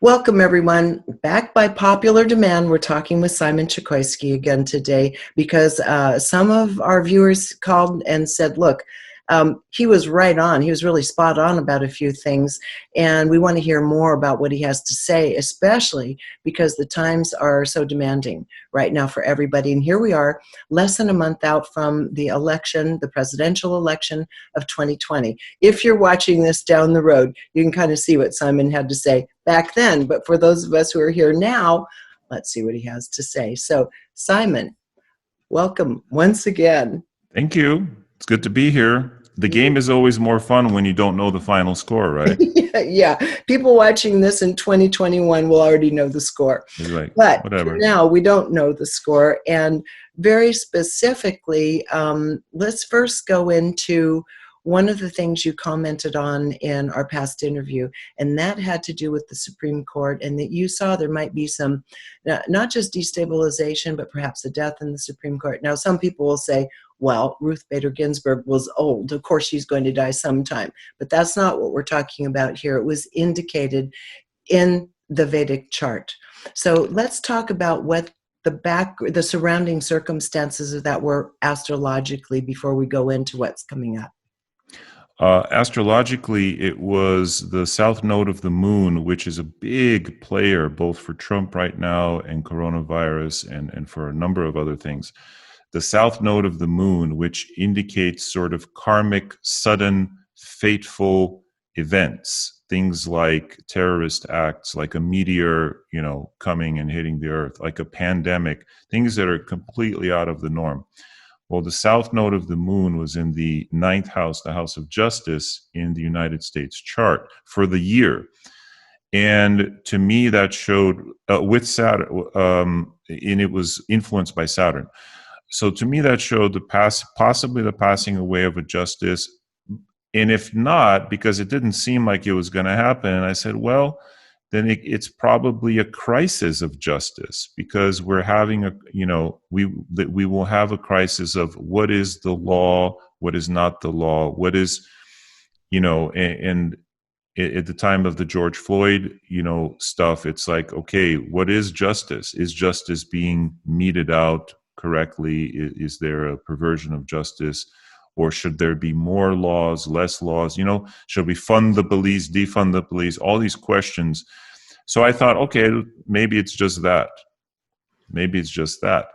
Welcome, everyone. Back by popular demand, we're talking with Simon Chokoisky again today because some of our viewers called and said, look, he was right on. He was really spot on about a few things, and we want to hear more about what he has to say, especially because the times are so demanding right now for everybody. And here we are, less than a month out from the election, the presidential election of 2020. If you're watching this down the road, you can kind of see what Simon had to say back then. But for those of us who are here now, let's see what he has to say. So, Simon, welcome once again. Thank you. It's good to be here. The game is always more fun when you don't know the final score, right? Yeah. People watching this in 2021 will already know the score. It's like, but whatever. For now, we don't know the score. And very specifically, let's first go into one of the things you commented on in our past interview, and that had to do with the Supreme Court, and that you saw there might be some, not just destabilization, but perhaps a death in the Supreme Court. Now, some people will say, well, Ruth Bader Ginsburg was old. Of course, she's going to die sometime. But that's not what we're talking about here. It was indicated in the Vedic chart. So let's talk about what the surrounding circumstances of that were astrologically before we go into what's coming up. Astrologically, it was the south node of the moon, which is a big player both for Trump right now and coronavirus and for a number of other things. The south node of the moon, which indicates sort of karmic, sudden, fateful events, things like terrorist acts, like a meteor, coming and hitting the earth, like a pandemic, things that are completely out of the norm. Well, the south node of the moon was in the ninth house, the house of justice in the United States chart for the year. And to me, that showed with Saturn, and it was influenced by Saturn. So to me, that showed possibly the passing away of a justice. And if not, because it didn't seem like it was going to happen, and I said, well, then it's probably a crisis of justice, because we're having we will have a crisis of what is the law, what is not the law, what is, and at the time of the George Floyd, stuff, it's like, okay, what is justice? Is justice being meted out correctly? Is there a perversion of justice? Or should there be more laws, less laws? Should we fund the police, defund the police? All these questions. So I thought, okay, maybe it's just that. Maybe it's just that.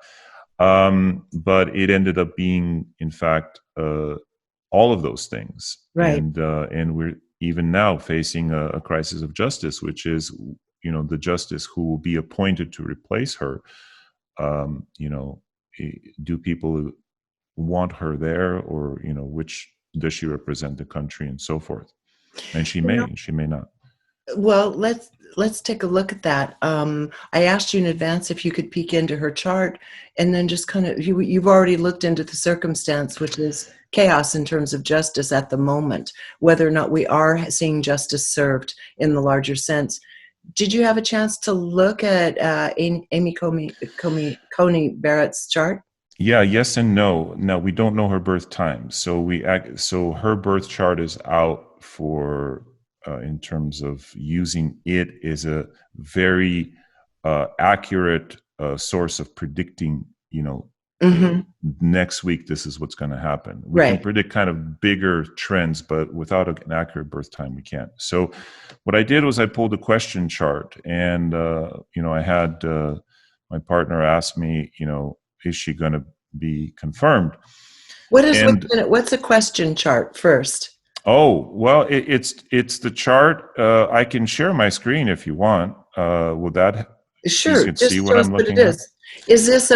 But it ended up being, in fact, all of those things. Right. And we're even now facing a crisis of justice, which is, the justice who will be appointed to replace her. Do people want her there, or which does she represent the country, and so forth? And she may not. Well, let's take a look at that. I asked you in advance if you could peek into her chart, and then just kind of you've already looked into the circumstance, which is chaos in terms of justice at the moment, whether or not we are seeing justice served in the larger sense. Did you have a chance to look at Amy Coney Barrett's chart? Yeah, yes and no. Now, we don't know her birth time, so her birth chart is out for in terms of using it as a very accurate source of predicting. Next week this is what's going to happen. We can predict kind of bigger trends, but without an accurate birth time, we can't. So, what I did was I pulled a question chart, and I had my partner ask me, is she going to be confirmed? What's a question chart first? Oh, well, it's the chart. I can share my screen if you want. Would that? Sure. You can see what I'm looking at. Is this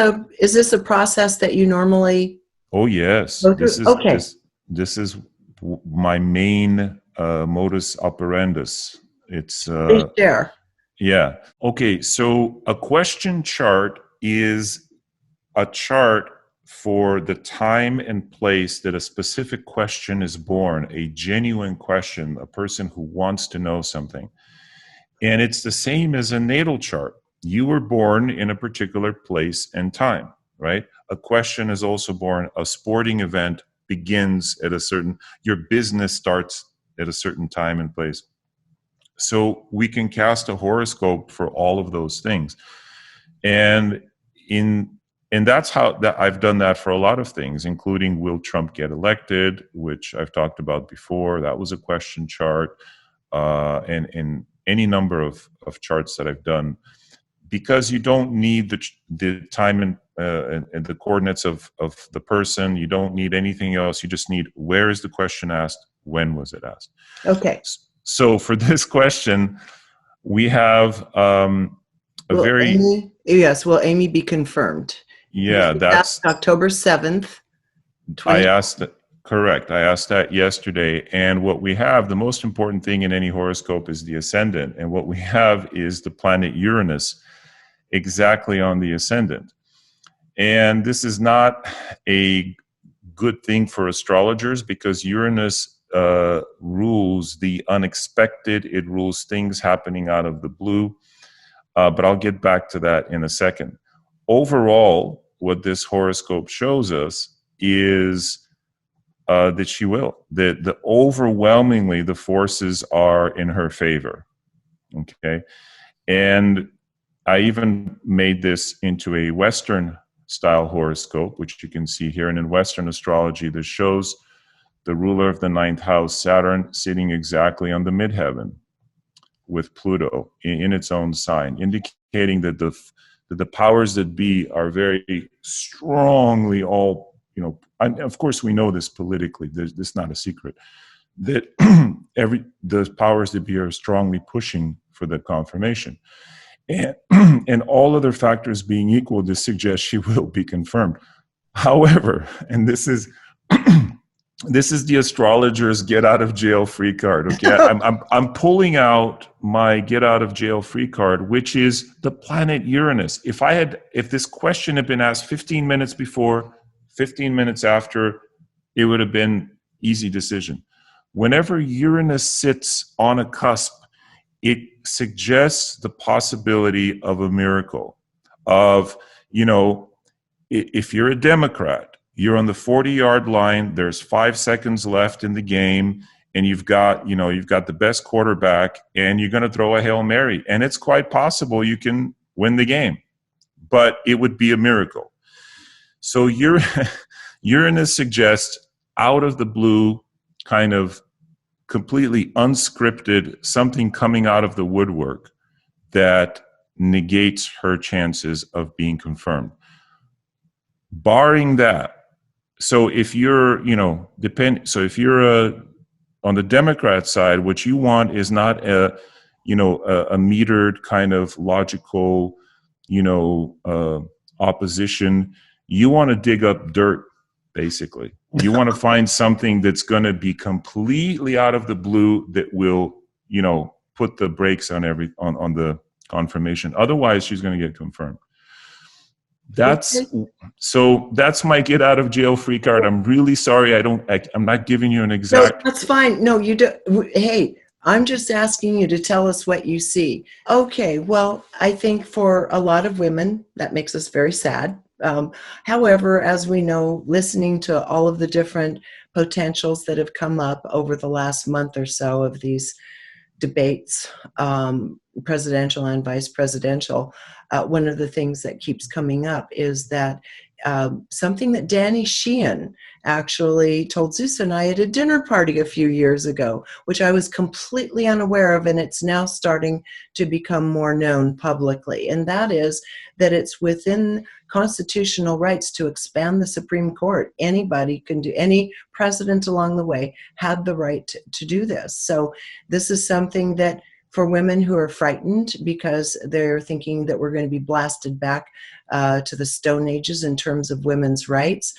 a process that you normally? Oh yes. Go through? This is my main modus operandus. It's share. Yeah. Okay. So a question chart is a chart for the time and place that a specific question is born, a genuine question, a person who wants to know something. And it's the same as a natal chart. You were born in a particular place and time, right? A question is also born. A sporting event begins at your business starts at a certain time and place. So we can cast a horoscope for all of those things. And in and that's how that I've done that for a lot of things, including will Trump get elected, which I've talked about before. That was a question chart, and any number of charts that I've done, because you don't need the time and the coordinates of the person. You don't need anything else. You just need, where is the question asked? When was it asked? Okay. So for this question, we have a Will very, Amy be confirmed? This yeah, was asked that's, October 7th, I 20. asked, correct. I asked that yesterday. And what we have, the most important thing in any horoscope is the ascendant. And what we have is the planet Uranus exactly on the ascendant. And this is not a good thing for astrologers, because Uranus rules the unexpected. It rules things happening out of the blue. But I'll get back to that in a second. Overall, what this horoscope shows us is that she will. The overwhelmingly, the forces are in her favor. Okay. And I even made this into a Western style horoscope, which you can see here. And in Western astrology, this shows the ruler of the ninth house, Saturn, sitting exactly on the midheaven with Pluto in its own sign, indicating that the powers that be are very strongly all, and of course we know this politically, this is not a secret, that the powers that be are strongly pushing for the confirmation. And, and all other factors being equal, this suggests she will be confirmed. However, and this is this is the astrologer's get out of jail free card. Okay, I'm pulling out my get out of jail free card, which is the planet Uranus. If this question had been asked 15 minutes before, 15 minutes after, it would have been easy decision. Whenever Uranus sits on a cusp, it suggests the possibility of a miracle. Of, if you're a Democrat, you're on the 40-yard line, there's 5 seconds left in the game, and you've got the best quarterback, and you're going to throw a Hail Mary, and it's quite possible you can win the game, but it would be a miracle. So Uranus suggests out of the blue, kind of completely unscripted, something coming out of the woodwork that negates her chances of being confirmed. Barring that, so if you're, if you're on the Democrat side, what you want is not a metered kind of logical, opposition. You want to dig up dirt, basically. You want to find something that's going to be completely out of the blue that will, put the brakes on on the confirmation. Otherwise, she's going to get confirmed. That's my get out of jail free card. I'm really sorry. I'm not giving you an exact. No, that's fine. No, you do. Hey, I'm just asking you to tell us what you see. Okay. Well, I think for a lot of women, that makes us very sad. However, as we know, listening to all of the different potentials that have come up over the last month or so of these debates, presidential and vice presidential, one of the things that keeps coming up is that something that Danny Sheehan actually told Zeus and I at a dinner party a few years ago, which I was completely unaware of, and it's now starting to become more known publicly. And that is that it's within constitutional rights to expand the Supreme Court. Anybody can do, any president along the way had the right to do this. So this is something that for women who are frightened because they're thinking that we're going to be blasted back to the Stone Ages in terms of women's rights,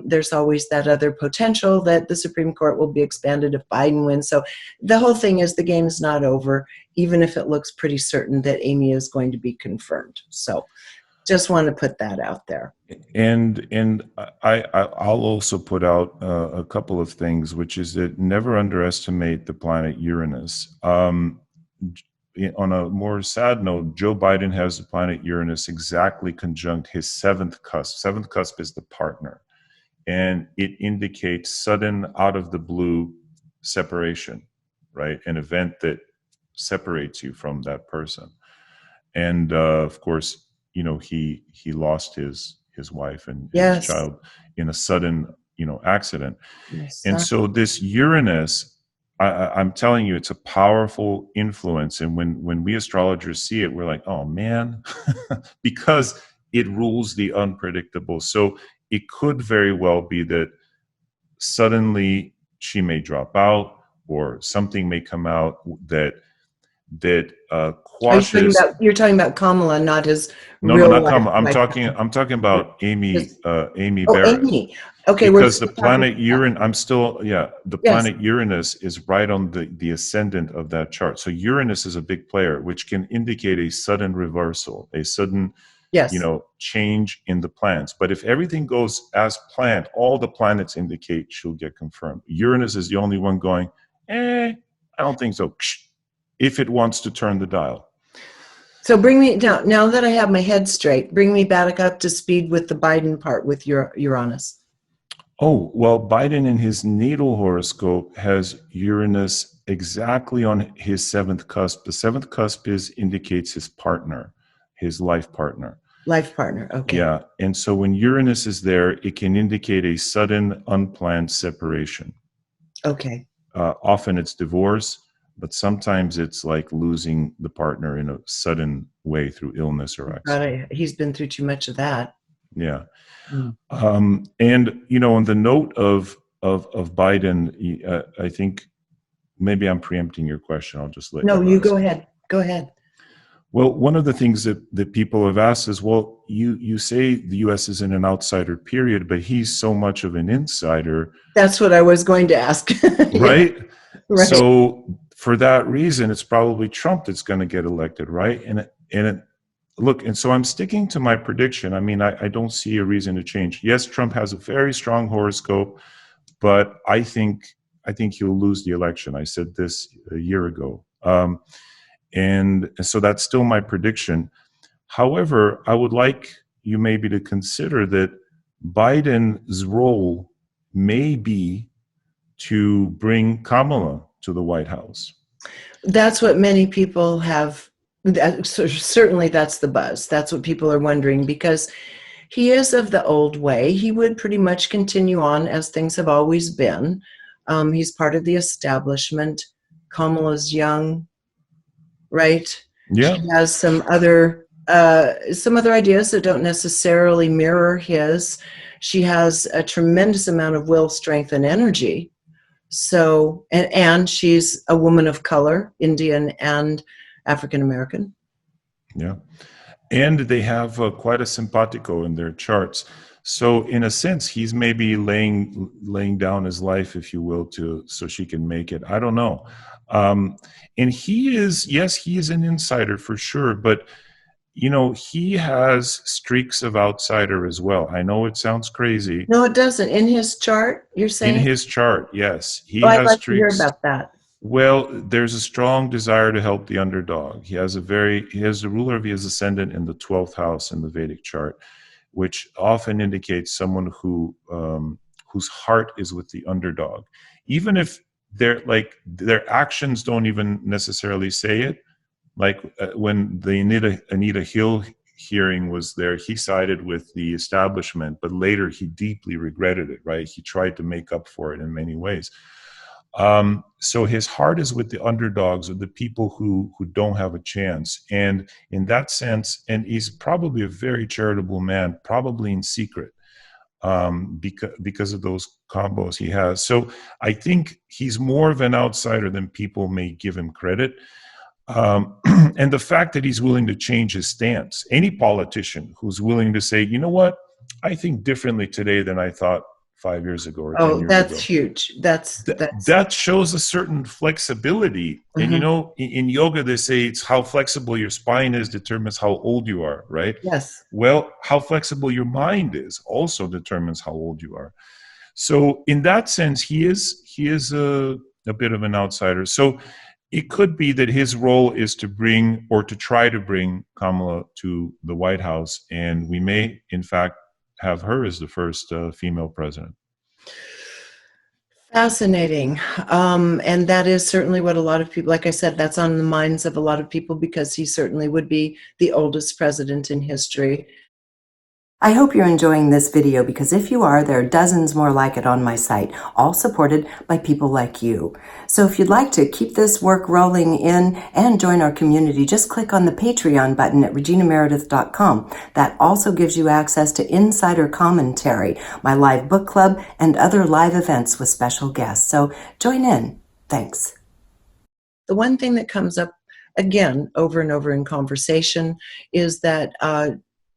there's always that other potential that the Supreme Court will be expanded if Biden wins. So the whole thing is the game is not over, even if it looks pretty certain that Amy is going to be confirmed. So just want to put that out there. And I'll also put out a couple of things, which is that never underestimate the planet Uranus. On a more sad note, Joe Biden has the planet Uranus exactly conjunct his seventh cusp. Seventh cusp is the partner, and it indicates sudden, out of the blue separation, right? An event that separates you from that person. And of course, he lost his wife and his Yes. child in a sudden accident. My And son. so this Uranus, I'm telling you, it's a powerful influence. And when we astrologers see it, we're like, oh man, because it rules the unpredictable. So it could very well be that suddenly she may drop out, or something may come out that Are you talking quashes. about, you're talking about Kamala, not his No, no, real not life Kamala. wife? I'm talking about His, Amy oh, Barrett. Amy. Okay, we're Because the still talking planet about that. Uranus, the Yes, planet Uranus is right on the ascendant of that chart. So Uranus is a big player, which can indicate a sudden reversal, a sudden, yes. change in the plans. But if everything goes as planned, all the planets indicate she'll get confirmed. Uranus is the only one going, I don't think so. If it wants to turn the dial. So bring me down, now that I have my head straight, bring me back up to speed with the Biden part with your Uranus. Oh, well, Biden in his natal horoscope has Uranus exactly on his seventh cusp. The seventh cusp indicates his partner, his life partner. Life partner, okay. Yeah. And so when Uranus is there, it can indicate a sudden, unplanned separation. Okay. Often it's divorce, but sometimes it's like losing the partner in a sudden way through illness or accident. He's been through too much of that. Yeah. Mm. And on the note of Biden, I think maybe I'm preempting your question. I'll just let No, you you ask. go ahead. Go ahead. Well, one of the things that people have asked is, well, you say the U.S. is in an outsider period, but he's so much of an insider, That's what I was going to ask. Yeah, right? right. So for that reason, it's probably Trump that's going to get elected, right? Look, and so I'm sticking to my prediction. I mean, I don't see a reason to change. Yes, Trump has a very strong horoscope, but I think he'll lose the election. I said this a year ago, and so that's still my prediction. However, I would like you maybe to consider that Biden's role may be to bring Kamala to the White House. That's what many people have. So certainly that's the buzz. That's what people are wondering, because he is of the old way. He would pretty much continue on as things have always been. He's part of the establishment. Kamala's young, right? Yeah, She has some other ideas that don't necessarily mirror his. She has a tremendous amount of will, strength, and energy. So, and she's a woman of color, Indian and African American. yeah. And they have quite a simpatico in their charts. So in a sense, he's maybe laying down his life, if you will, so she can make it. I don't know. And he is an insider for sure, but he has streaks of outsider as well. I know it sounds crazy. No, it doesn't. In his chart, you're In saying? his chart, yes, he Oh, I'd has like to hear streaks. about that. Well, there's a strong desire to help the underdog. He has the ruler of his ascendant in the 12th house in the Vedic chart, which often indicates someone whose heart is with the underdog. Even if their actions don't even necessarily say it. Like when the Anita Hill hearing was there, he sided with the establishment, but later he deeply regretted it, right? He tried to make up for it in many ways. So his heart is with the underdogs, or the people who don't have a chance. And in that sense, and he's probably a very charitable man, probably in secret, because of those combos he has. So I think he's more of an outsider than people may give him credit. And the fact that he's willing to change his stance, any politician who's willing to say, you know what, I think differently today than I thought 5 years ago or 10 Oh, years that's ago. huge. That's That shows a certain flexibility. And mhm. in yoga, they say it's how flexible your spine is determines how old you are, right? Yes. Well, how flexible your mind is also determines how old you are. So in that sense, he is a bit of an outsider. So it could be that his role is to bring, or to try to bring, Kamala to the White House, and we may, in fact, have her as the first female president. Fascinating. And that is certainly what a lot of people, like I said, that's on the minds of a lot of people because he certainly would be the oldest president in history. I hope you're enjoying this video because if you are, there are dozens more like it on my site, all supported by people like you. So if you'd like to keep this work rolling in and join our community, just click on the Patreon button at reginameredith.com. That also gives you access to insider commentary, my live book club, and other live events with special guests. So join in. Thanks. The one thing that comes up again over and over in conversation is that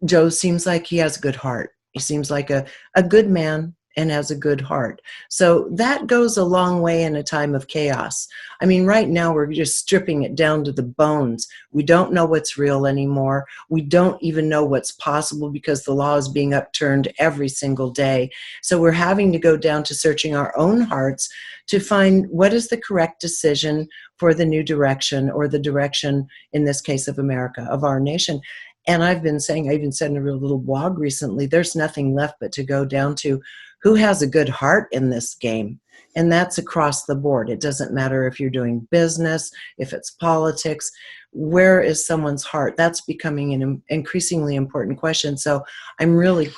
Joe seems like he has a good heart. He seems like a good man and has a good heart. So that goes a long way in a time of chaos. I mean, right now we're just stripping it down to the bones. We don't know what's real anymore. We don't even know what's possible because the law is being upturned every single day. So we're having to go down to searching our own hearts to find what is the correct decision for the new direction, or the direction, in this case of America, of our nation. And I've been saying, I even said in a real little blog recently, there's nothing left but to go down to who has a good heart in this game. And that's across the board. It doesn't matter if you're doing business, if it's politics, where is someone's heart? That's becoming an increasingly important question. So I'm really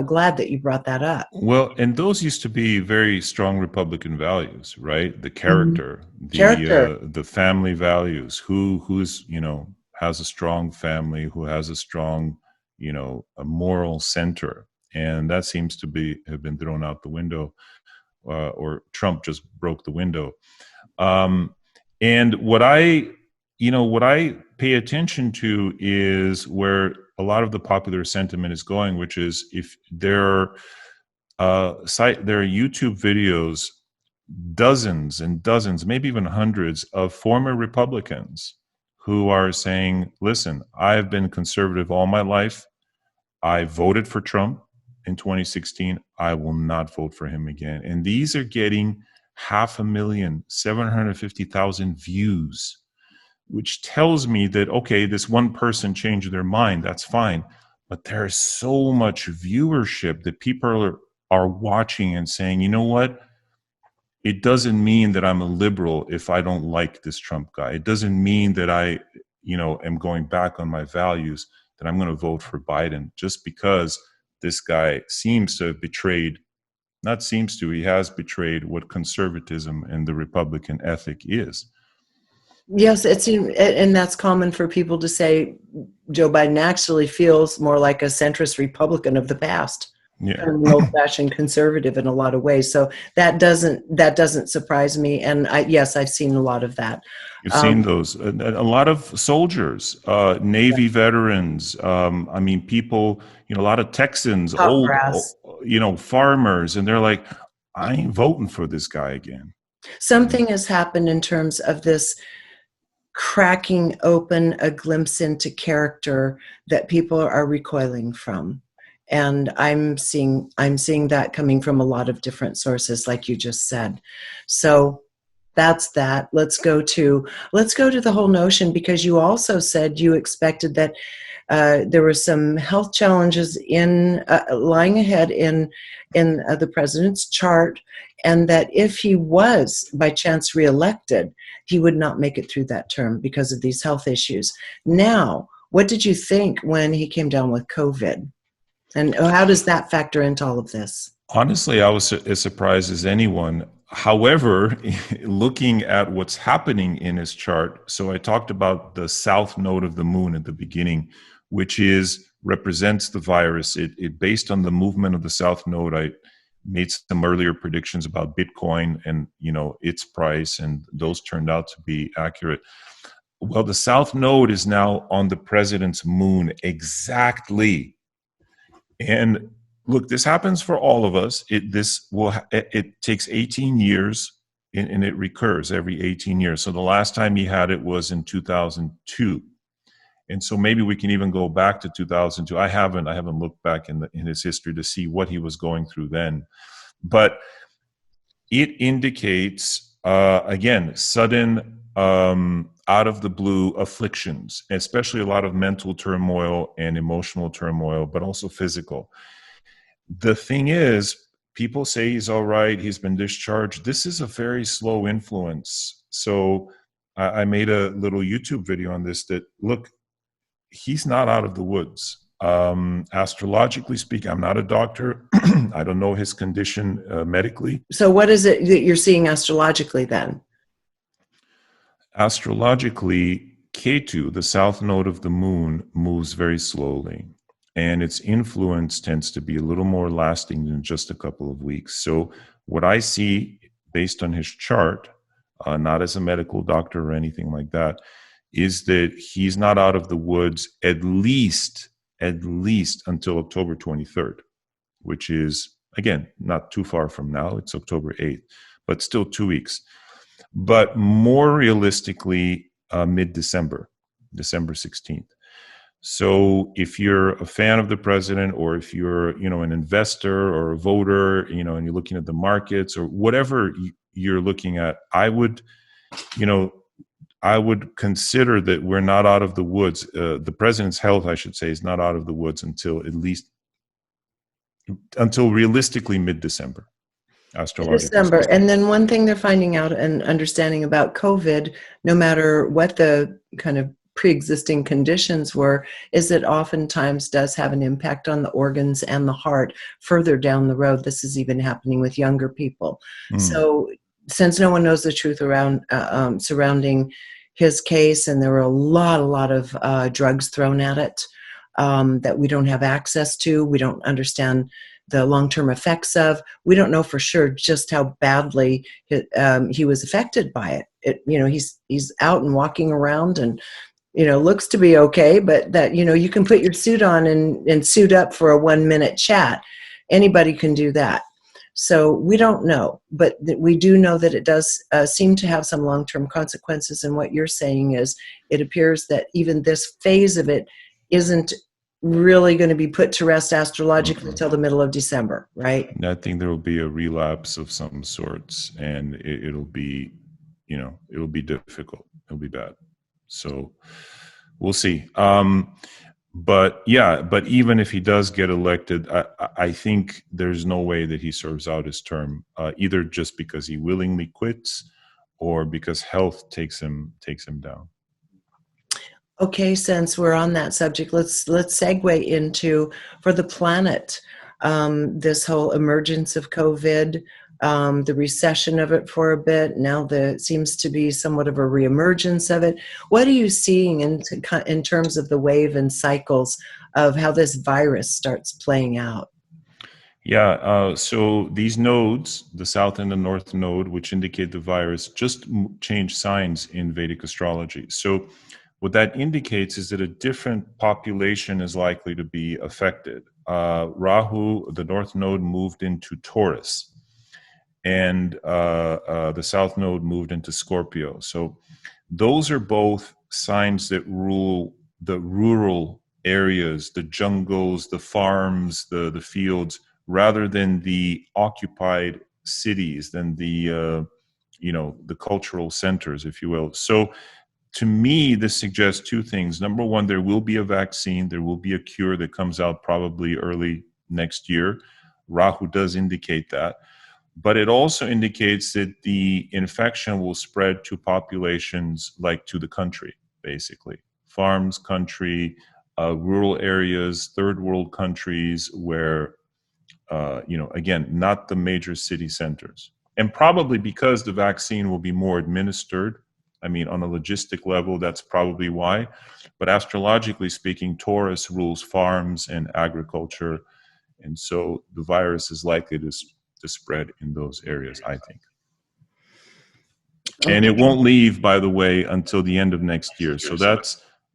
glad that you brought that up. Well, and those used to be very strong Republican values, right? The character, the family values, who's, has a strong family, who has a strong, a moral center. And that seems to have been thrown out the window, or Trump just broke the window. And what I pay attention to is where a lot of the popular sentiment is going, which is if there are YouTube videos, dozens and dozens, maybe even hundreds of former Republicans who are saying, listen, I've been conservative all my life. I voted for Trump in 2016. I will not vote for him again. And these are getting 500,000, 750,000 views, which tells me that, okay, this one person changed their mind. That's fine. But there is so much viewership that people are watching and saying, you know what? It doesn't mean that I'm a liberal if I don't like this Trump guy. It doesn't mean that I, am going back on my values, that I'm going to vote for Biden just because this guy seems to have betrayed, not seems to, he has betrayed what conservatism and the Republican ethic is. Yes, and that's common for people to say Joe Biden actually feels more like a centrist Republican of the past. Yeah. An old-fashioned conservative in a lot of ways. So that doesn't surprise me. And yes, I've seen a lot of that. You've seen those. A lot of soldiers, Navy veterans. People. A lot of Texans, old, farmers, and they're like, I ain't voting for this guy again. Something has happened in terms of this cracking open a glimpse into character that people are recoiling from. And I'm seeing that coming from a lot of different sources, like you just said. So that's that. Let's go to the whole notion, because you also said you expected that there were some health challenges in lying ahead in the president's chart, and that if he was by chance reelected, he would not make it through that term because of these health issues. Now, what did you think when he came down with COVID? And how does that factor into all of this? Honestly, I was as surprised as anyone. However, looking at what's happening in his chart, so I talked about the south node of the moon at the beginning, which represents the virus. It based on the movement of the south node, I made some earlier predictions about Bitcoin and its price, and those turned out to be accurate. Well, the south node is now on the president's moon exactly. And look, this happens for all of us. It takes 18 years, and it recurs every 18 years. So the last time he had it was in 2002. And so maybe we can even go back to 2002. I haven't looked back in his history to see what he was going through then. But it indicates, again, sudden, out of the blue afflictions, especially a lot of mental turmoil and emotional turmoil, but also physical. The thing is, people say he's all right. He's been discharged. This is a very slow influence. So I made a little YouTube video on this that, look, he's not out of the woods. Astrologically speaking, I'm not a doctor. I don't know his condition medically. So what is it that you're seeing astrologically then? Astrologically, Ketu, the south node of the moon, moves very slowly, and its influence tends to be a little more lasting than just a couple of weeks. So what I see based on his chart, not as a medical doctor or anything like that, is that he's not out of the woods at least until October 23rd, which is, again, not too far from now. It's October 8th, but still 2 weeks. But more realistically, mid-December, December 16th. So if you're a fan of the president, or if you're, an investor or a voter, and you're looking at the markets or whatever you're looking at, I would consider that we're not out of the woods. The president's health, I should say, is not out of the woods until realistically mid-December. December. And then one thing they're finding out and understanding about COVID, no matter what the kind of pre-existing conditions were, is that oftentimes does have an impact on the organs and the heart further down the road. This is even happening with younger people. So since no one knows the truth around surrounding his case, and there were a lot of drugs thrown at it that we don't have access to, we don't understand the long-term effects of, we don't know for sure just how badly he was affected by it. He's out and walking around and looks to be okay, but that you can put your suit on and suit up for a 1-minute chat. Anybody can do that. So we don't know, but we do know that it does seem to have some long-term consequences. And what you're saying is, it appears that even this phase of it isn't really going to be put to rest astrologically until the middle of December, right? I think there will be a relapse of some sorts, and it'll be difficult. It'll be bad. So we'll see. But even if he does get elected, I think there's no way that he serves out his term, either just because he willingly quits or because health takes him down. Okay, since we're on that subject, let's segue into, for the planet, this whole emergence of COVID, the recession of it for a bit. Now there seems to be somewhat of a reemergence of it. What are you seeing in terms of the wave and cycles of how this virus starts playing out? Yeah, so these nodes, the south and the north node, which indicate the virus, just change signs in Vedic astrology. So what that indicates is that a different population is likely to be affected. Rahu, the north node, moved into Taurus, and the south node moved into Scorpio. So those are both signs that rule the rural areas, the jungles, the farms, the fields, rather than the occupied cities, than the cultural centers, if you will. So to me, this suggests two things. Number one, there will be a vaccine. There will be a cure that comes out probably early next year. Rahu does indicate that. But it also indicates that the infection will spread to populations, like to the country, basically. Farms, country, rural areas, third world countries where, again, not the major city centers. And probably because the vaccine will be more administered. I mean, on a logistic level, that's probably why. But astrologically speaking, Taurus rules farms and agriculture. And so the virus is likely to spread in those areas, I think. And it won't leave, by the way, until the end of next year. So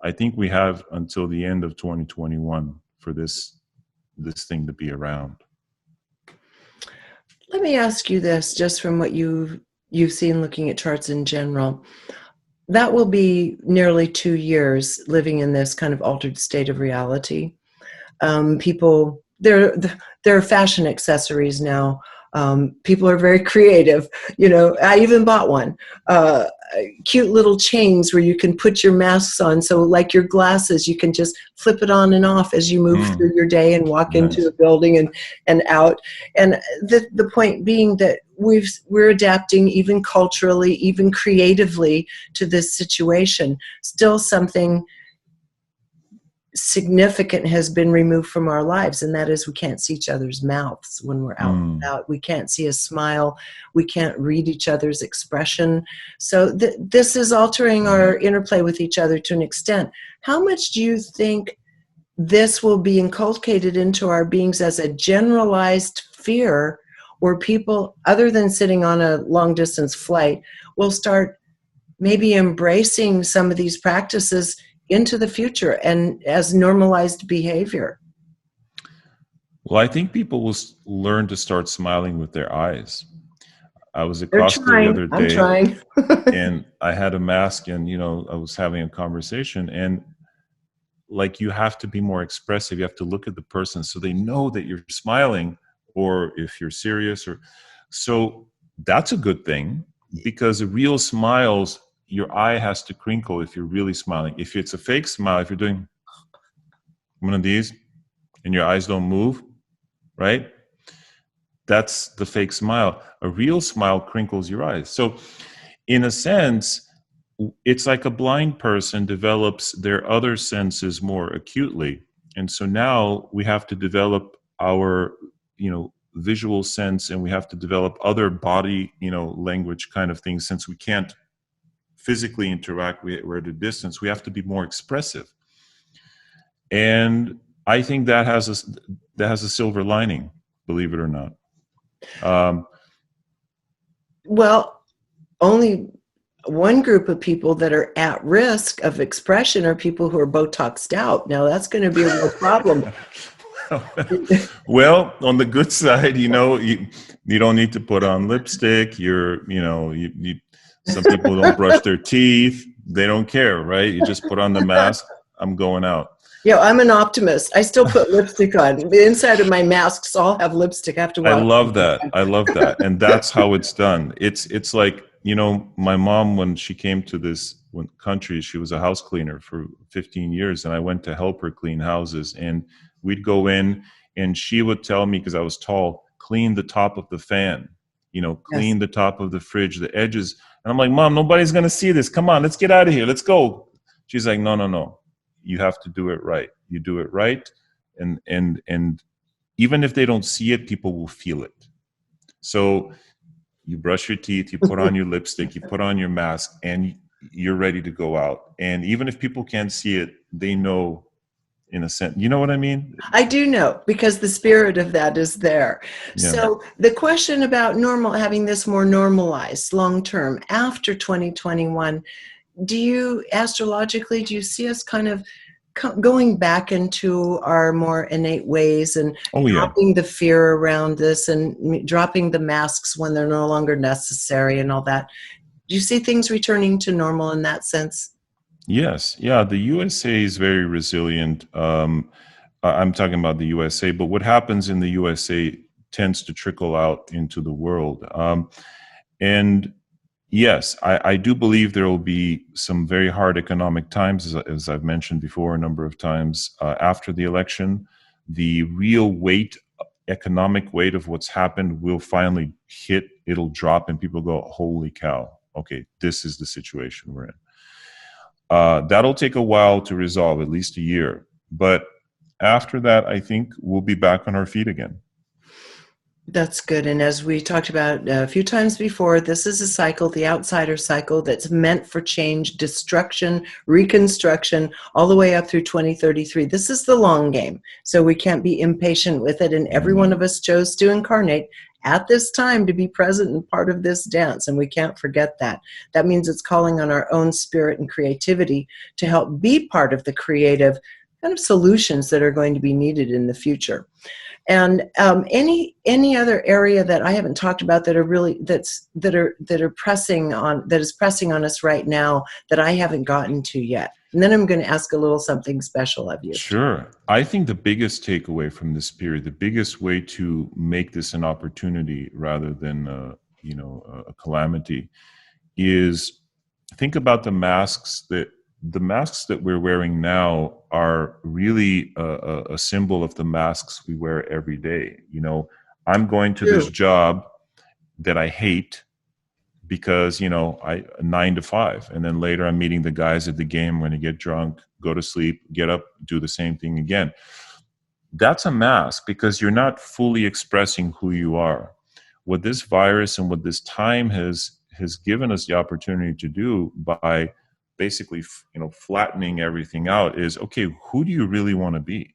I think we have until the end of 2021 for this thing to be around. Let me ask you this, just from what you've seen looking at charts in general. That will be nearly 2 years living in this kind of altered state of reality. People, there are fashion accessories now People are very creative. I even bought one. Cute little chains where you can put your masks on. So like your glasses, you can just flip it on and off as you move through your day and walk into a building and out. And the point being that we're adapting even culturally, even creatively to this situation. Still something significant has been removed from our lives, and that is we can't see each other's mouths when we're out and about. We can't see a smile. We can't read each other's expression. So this is altering our interplay with each other to an extent. How much do you think this will be inculcated into our beings as a generalized fear, where people, other than sitting on a long distance flight, will start maybe embracing some of these practices into the future and as normalized behavior? Well, I think people will learn to start smiling with their eyes. I was at Costco the other day. I'm trying. And I had a mask, and I was having a conversation, and like, you have to be more expressive. You have to look at the person so they know that you're smiling, or if you're serious. Or so that's a good thing, because a real smiles, your eye has to crinkle if you're really smiling. If it's a fake smile, if you're doing one of these and your eyes don't move, right? That's the fake smile. A real smile crinkles your eyes. So in a sense, it's like a blind person develops their other senses more acutely. And so now we have to develop our, visual sense, and we have to develop other body, language kind of things. Since we can't physically interact, we're at a distance, we have to be more expressive. And I think that has a silver lining, believe it or not. Well, only one group of people that are at risk of expression are people who are Botoxed out. Now that's going to be a real problem. Well, on the good side, you don't need to put on lipstick. Some people don't brush their teeth. They don't care, right? You just put on the mask. I'm going out. Yeah, I'm an optimist. I still put lipstick on. The inside of my masks all have lipstick. I have to wash. I love that. And that's how it's done. It's like, my mom, when she came to this country, she was a house cleaner for 15 years. And I went to help her clean houses. And we'd go in, and she would tell me, because I was tall, clean the top of the fan, clean the top of the fridge, the edges. And I'm like, Mom, nobody's going to see this. Come on, let's get out of here. Let's go. She's like, no. You have to do it right. You do it right. And even if they don't see it, people will feel it. So you brush your teeth, you put on your lipstick, you put on your mask, and you're ready to go out. And even if people can't see it, they know, in a sense. You know what I mean? I do know, because the spirit of that is there. Yeah. So the question about having this more normalized long-term after 2021, astrologically, do you see us kind of going back into our more innate ways and dropping the fear around this and dropping the masks when they're no longer necessary and all that? Do you see things returning to normal in that sense? Yes. Yeah. The USA is very resilient. I'm talking about the USA, but what happens in the USA tends to trickle out into the world. And yes, I do believe there will be some very hard economic times, as I've mentioned before a number of times, after the election. The real economic weight of what's happened will finally hit. It'll drop, and people go, holy cow, okay, this is the situation we're in. That'll take a while to resolve, at least a year. But after that, I think we'll be back on our feet again. That's good. And as we talked about a few times before, this is a cycle, the outsider cycle, that's meant for change, destruction, reconstruction, all the way up through 2033. This is the long game. So we can't be impatient with it. And every one of us chose to incarnate at this time to be present and part of this dance. And we can't forget that. That means it's calling on our own spirit and creativity to help be part of the creative kind of solutions that are going to be needed in the future. And any other area that I haven't talked about that are really that is pressing on us right now that I haven't gotten to yet. And then I'm going to ask a little something special of you. Sure. I think the biggest takeaway from this period, the biggest way to make this an opportunity rather than a calamity, is think about the masks that we're wearing now are really a symbol of the masks we wear every day. I'm going to this job that I hate because, I 9 to 5, and then later I'm meeting the guys at the game. I'm going to get drunk, go to sleep, get up, do the same thing again. That's a mask because you're not fully expressing who you are. What this virus and what this time has given us the opportunity to do by basically, flattening everything out is, okay, who do you really want to be?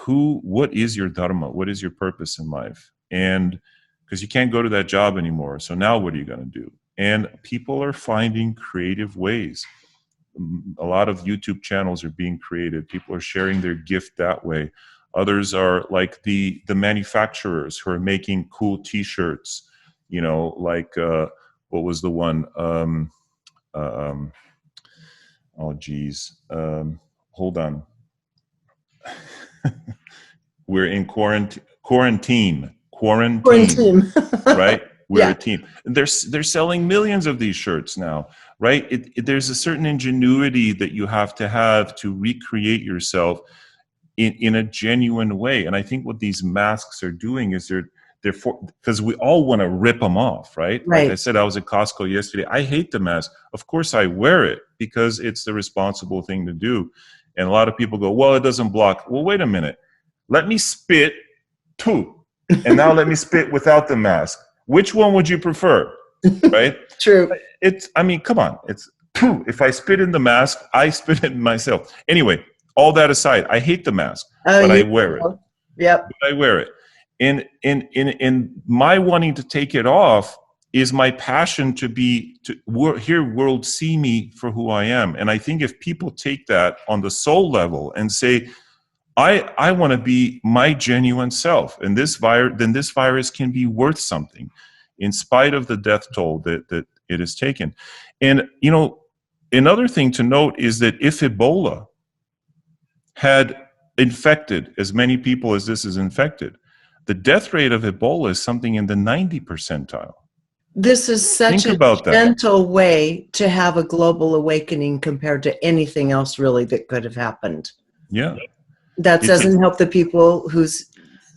What is your dharma? What is your purpose in life? And because you can't go to that job anymore. So now what are you going to do? And people are finding creative ways. A lot of YouTube channels are being created. People are sharing their gift that way. Others are like the manufacturers who are making cool T-shirts, like what was the one? Oh, geez. Hold on. We're in quarantine, right? We're a team. They're selling millions of these shirts now, right? There's a certain ingenuity that you have to recreate yourself in a genuine way. And I think what these masks are doing is because we all want to rip them off, right? Like I said, I was at Costco yesterday. I hate the mask. Of course I wear it because it's the responsible thing to do. And a lot of people go, well, it doesn't block. Well, wait a minute. Let me spit too. And now let me spit without the mask. Which one would you prefer? Right? True. Come on. It's poo. If I spit in the mask, I spit it in myself. Anyway, all that aside, I hate the mask, but I wear it. Yep. But I wear it. In my wanting to take it off is my passion to hear world see me for who I am. And I think if people take that on the soul level and say, I want to be my genuine self, and this virus can be worth something in spite of the death toll that it has taken. And, another thing to note is that if Ebola had infected as many people as this is infected, the death rate of Ebola is something in the 90 percentile. This is such a gentle way to have a global awakening compared to anything else really that could have happened. Yeah. That doesn't help the people whose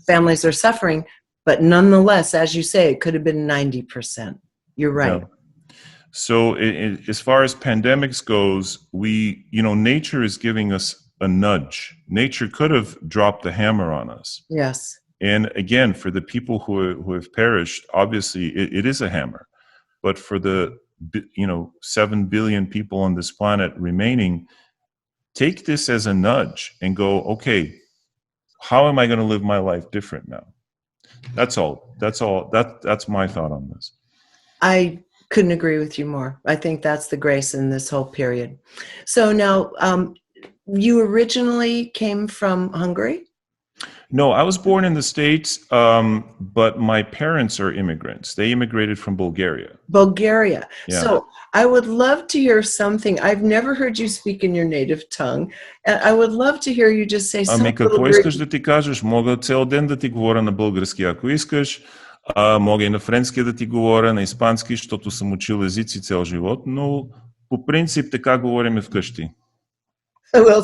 families are suffering, but nonetheless, as you say, it could have been 90%. You're right. Yeah. So as far as pandemics goes, nature is giving us a nudge. Nature could have dropped the hammer on us. Yes. And again, for the people who have perished, obviously it is a hammer. But for the 7 billion people on this planet remaining, take this as a nudge and go, okay, how am I going to live my life different now? That's all. That's my thought on this. I couldn't agree with you more. I think that's the grace in this whole period. So now, you originally came from Hungary? No, I was born in the States, but my parents are immigrants. They immigrated from Bulgaria. Bulgaria. Yeah. So I would love to hear something. I've never heard you speak in your native tongue. And I would love to hear you just say something. Какво искаш да ти кажеш? Мога цял ден да ти говоря на български, ако искаш. Мога и на френски да ти говоря, на испански, защото съм учил езици цял живот, но по принцип така говорим вкъщи. Well,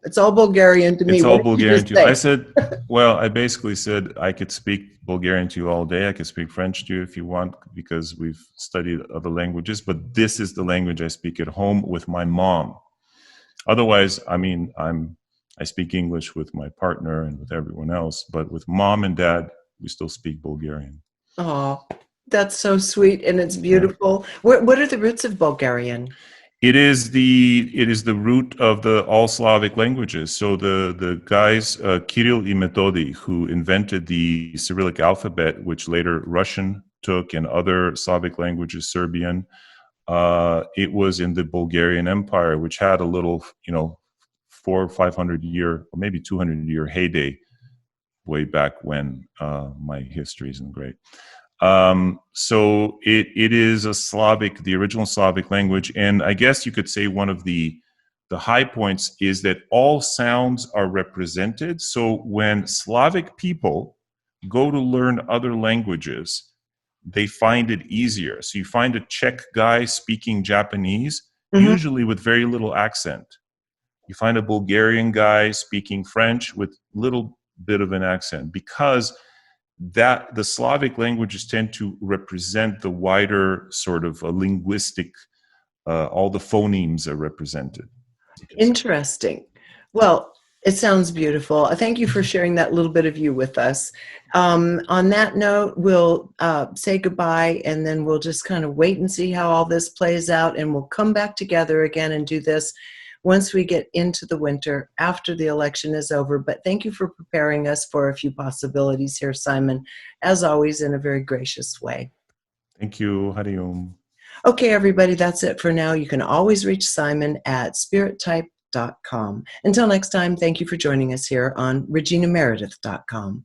it's all Bulgarian to me. It's all Bulgarian to you. I basically said I could speak Bulgarian to you all day. I could speak French to you if you want, because we've studied other languages, but this is the language I speak at home with my mom. Otherwise, I speak English with my partner and with everyone else, but with mom and dad, we still speak Bulgarian. Oh, that's so sweet, and it's beautiful. Yeah. What are the roots of Bulgarian? It is the root of all Slavic languages. So the guys Kirill and Methody, who invented the Cyrillic alphabet, which later Russian took, and other Slavic languages, Serbian, it was in the Bulgarian Empire, which had a little or 500 year, or maybe 200-year heyday way back when. My history isn't great. So it is the original Slavic language. And I guess you could say one of the high points is that all sounds are represented. So when Slavic people go to learn other languages, they find it easier. So you find a Czech guy speaking Japanese, usually with very little accent. You find a Bulgarian guy speaking French with little bit of an accent, because that the Slavic languages tend to represent the wider sort of a linguistic, all the phonemes are represented. Interesting. Well, it sounds beautiful. Thank you for sharing that little bit of you with us. On that note, we'll say goodbye, and then we'll just kind of wait and see how all this plays out, and we'll come back together again and do this once we get into the winter after the election is over. But thank you for preparing us for a few possibilities here, Simon, as always, in a very gracious way. Thank you. Hariom. Okay, everybody, that's it for now. You can always reach Simon at spirittype.com. Until next time, thank you for joining us here on reginameredith.com.